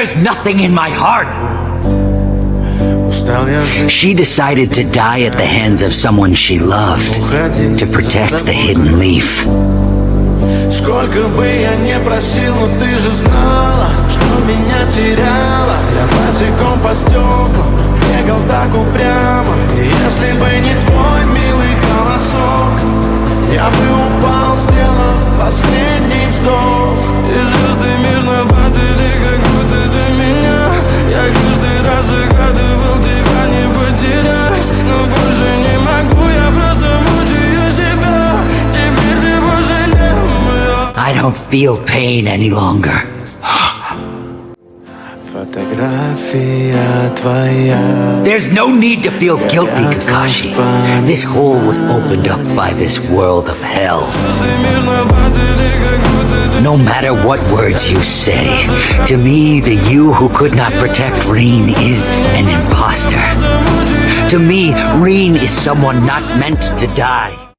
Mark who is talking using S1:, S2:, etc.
S1: There's nothing in my heart. She decided to die at the hands of someone she loved to protect the hidden leaf.
S2: Сколько бы я не просил, но ты же знала, что меня теряла. Я босиком по стеклам бегал так упрямо. И если бы не твой милый голосок, я бы упал, сделав последний вздох. И звезды мирно падали, как будто до меня. Я каждый раз загадывал тебя не потерять, но больше не могу, я просто мучаю себя. Теперь ты больше не моя.
S1: I don't feel pain any longer.
S2: Фотография твоя.
S1: There's no need to feel guilty, Kakashi. This hole was opened up by this world of hell. No matter what words you say, to me, the you who could not protect Rin is an imposter. To me, Rin is someone not meant to die.